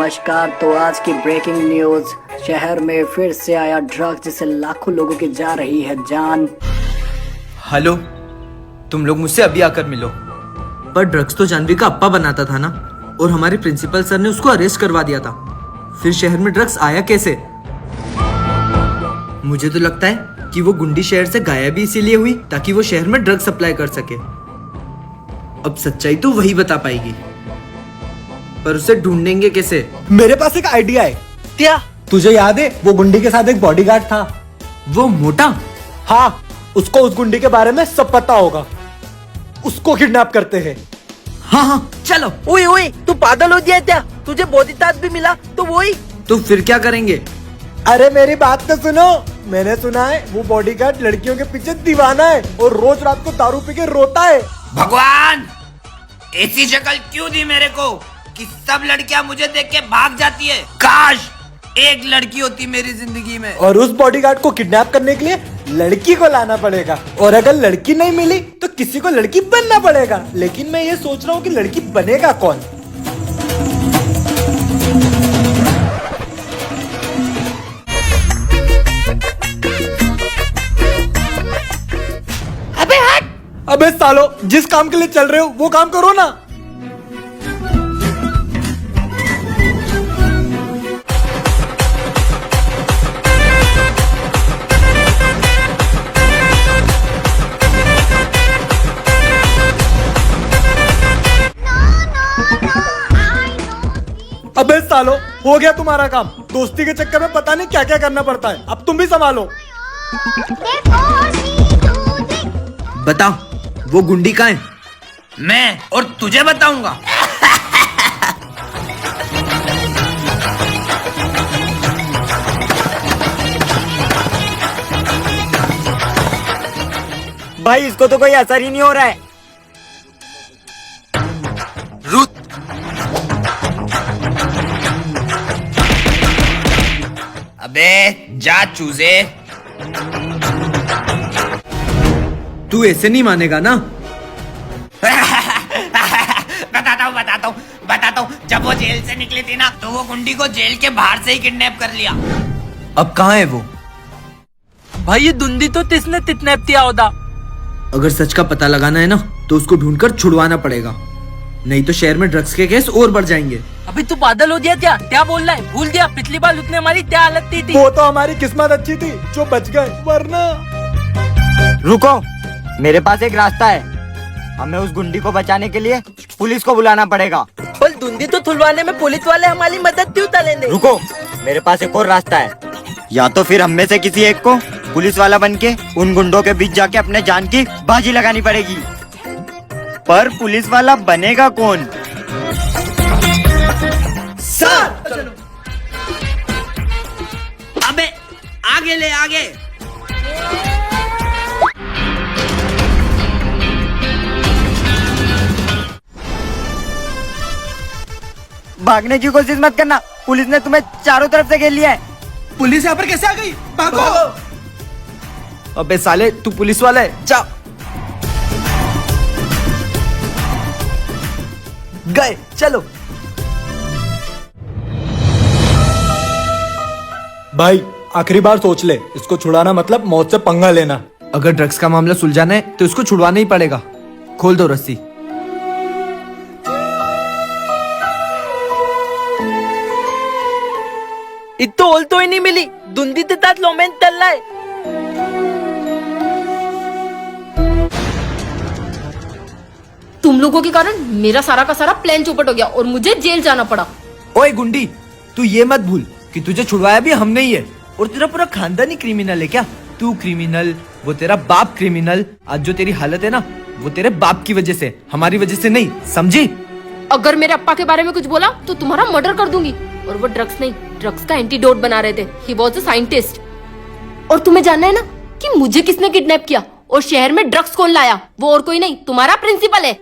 नमस्कार। तो आज की ब्रेकिंग न्यूज, शहर में फिर से आया ड्रग्स जिससे लाखों लोगों की जा रही है जान। हेलो, तुम लोग मुझसे अभी आकर मिलो। पर ड्रग्स तो जानवी का अप्पा बनाता था ना, और हमारे प्रिंसिपल सर ने उसको अरेस्ट करवा दिया था। फिर शहर में ड्रग्स आया कैसे? मुझे तो लगता है कि वो गुंडी शहर से गायब भी इसीलिए हुई ताकि वो शहर में ड्रग्स सप्लाई कर सके। अब सच्चाई तो वही बता पाएगी, पर उसे ढूंढेंगे कैसे? मेरे पास एक आइडिया है। क्या? तुझे याद है वो गुंडी के साथ एक बॉडीगार्ड था? वो मोटा? हाँ, उसको उस गुंडी के बारे में सब पता होगा। उसको किडनैप करते हैं। हाँ हाँ चलो। ओए ओए, तू पागल हो गया क्या? तुझे बोधिताज भी मिला तो वही। तो फिर क्या करेंगे? अरे मेरी बात तो सुनो। मैंने सुना है वो बॉडीगार्ड लड़कियों के पीछे दीवाना है और रोज रात को दारू पी के रोता है। भगवान, ऐसी शक्ल क्यों दी मेरे को कि सब लड़कियां मुझे देख के भाग जाती है। काश एक लड़की होती मेरी जिंदगी में। और उस बॉडीगार्ड को किडनैप करने के लिए लड़की को लाना पड़ेगा, और अगर लड़की नहीं मिली तो किसी को लड़की बनना पड़ेगा। लेकिन मैं ये सोच रहा हूँ कि लड़की बनेगा कौन? अबे हट! अबे सालो, जिस काम के लिए चल रहे हो वो काम करो ना। अबे सालो, हो गया तुम्हारा काम। दोस्ती के चक्कर में पता नहीं क्या क्या करना पड़ता है। अब तुम भी संभालो। बताओ, वो गुंडी कहाँ है? मैं और तुझे बताऊंगा। भाई, इसको तो कोई असर ही नहीं हो रहा है। रुत, अबे जा चूजे। तू ऐसे नहीं मानेगा ना? बताता हूँ। जब वो जेल से निकली थी ना, तो वो गुंडी को जेल के बाहर से ही किडनैप कर लिया। अब कहाँ है वो? भाई, ये धुंधी तो तिसने किडनैप किया होता। अगर सच का पता लगाना है ना, तो उसको ढूंढकर छुड़वाना पड़ेगा, नहीं तो शहर में ड्रग्स के केस और बढ़ जाएंगे। अभी तू पागल हो गया क्या? क्या बोल रहा है? भूल गया पिछली बार उसने हमारी क्या हालत की थी? वो तो हमारी किस्मत अच्छी थी जो बच गए, वरना। रुको, मेरे पास एक रास्ता है। हमें उस गुंडी को बचाने के लिए पुलिस को बुलाना पड़ेगा। पर धुंधी तो खुलवाने में पुलिस वाले हमारी मदद क्यों लेंगे? रुको, मेरे पास एक और रास्ता है। या तो फिर हम में से किसी एक को पुलिस वाला बनके उन गुंडों के बीच जाके अपने जान की बाजी लगानी पड़ेगी। पर पुलिस वाला बनेगा कौन? सर, अबे आगे ले आगे। भागने की कोशिश मत करना, पुलिस ने तुम्हें चारों तरफ से घेर लिया है। पुलिस यहाँ पर कैसे आ गई? भागो! अबे साले, तू पुलिस वाला है? जा। गए, चलो। भाई, आखिरी बार सोच ले। इसको छुड़ाना मतलब मौत से पंगा लेना। अगर ड्रग्स का मामला सुलझाना है तो इसको छुड़वाना ही पड़ेगा। खोल दो रस्सी। इतो ओल तो ही नहीं मिली। धुंधी के साथ लोमेन चल रहा है। तुम लोगों के कारण मेरा सारा का सारा प्लान चौपट हो गया और मुझे जेल जाना पड़ा। ओए गुंडी, तू ये मत भूल कि तुझे छुड़वाया भी हमने ही है, और तेरा पूरा खानदान ही क्रिमिनल है क्या? तू क्रिमिनल, वो तेरा बाप क्रिमिनल। आज जो तेरी हालत है ना, वो तेरे बाप की वजह से, हमारी वजह से नहीं, समझी? अगर मेरे अप्पा के बारे में कुछ बोला तो तुम्हारा मर्डर कर दूंगी। और वो ड्रग्स नहीं, ड्रग्स का एंटीडोट बना रहे थे। He was a scientist. और तुम्हें जानना है ना कि मुझे किसने किडनैप किया और शहर में ड्रग्स कौन लाया? वो और कोई नहीं, तुम्हारा प्रिंसिपल है।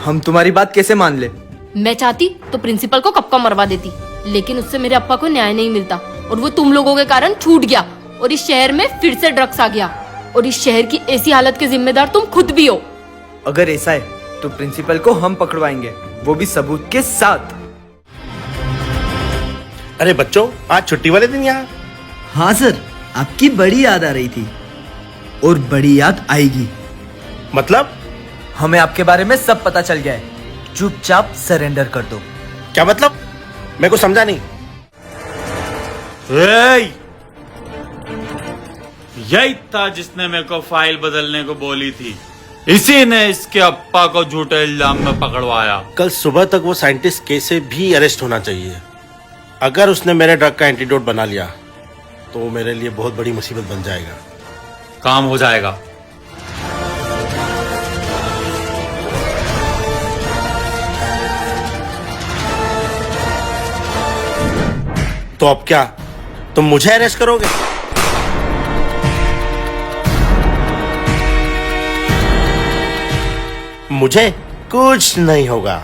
हम तुम्हारी बात कैसे मान ले? मैं चाहती तो प्रिंसिपल को कब का मरवा देती, लेकिन उससे मेरे अप्पा को न्याय नहीं मिलता और वो तुम लोगों के कारण छूट गया और इस शहर में फिर से ड्रग्स आ गया और इस शहर की ऐसी हालत के जिम्मेदार तुम खुद भी हो। अगर ऐसा है तो प्रिंसिपल को हम पकड़वाएंगे। वो भी सबूत के साथ। अरे बच्चों, आज छुट्टी वाले दिन यहाँ? हाँ सर, आपकी बड़ी याद आ रही थी और बड़ी याद आएगी। मतलब? हमें आपके बारे में सब पता चल गया है, चुपचाप सरेंडर कर दो। क्या मतलब? मैं को समझा नहीं। यही था जिसने मेरे को फाइल बदलने को बोली थी, इसी ने इसके अप्पा को झूठे इल्जाम में पकड़वाया। कल सुबह तक वो साइंटिस्ट कैसे भी अरेस्ट होना चाहिए। अगर उसने मेरे ड्रग का एंटीडोट बना लिया तो वो मेरे लिए बहुत बड़ी मुसीबत बन जाएगा। काम हो जाएगा। तो अब क्या, तुम मुझे अरेस्ट करोगे? मुझे कुछ नहीं होगा।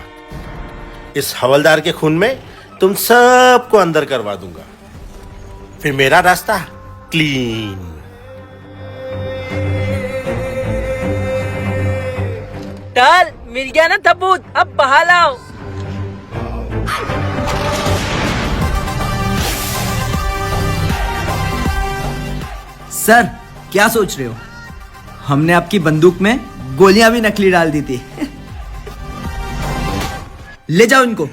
इस हवलदार के खून में तुम सबको अंदर करवा दूंगा, फिर मेरा रास्ता क्लीन। टल मिल गया ना सबूत, अब बहाल आओ। सर क्या सोच रहे हो, हमने आपकी बंदूक में गोलियां भी नकली डाल दी थी। ले जाओ इनको।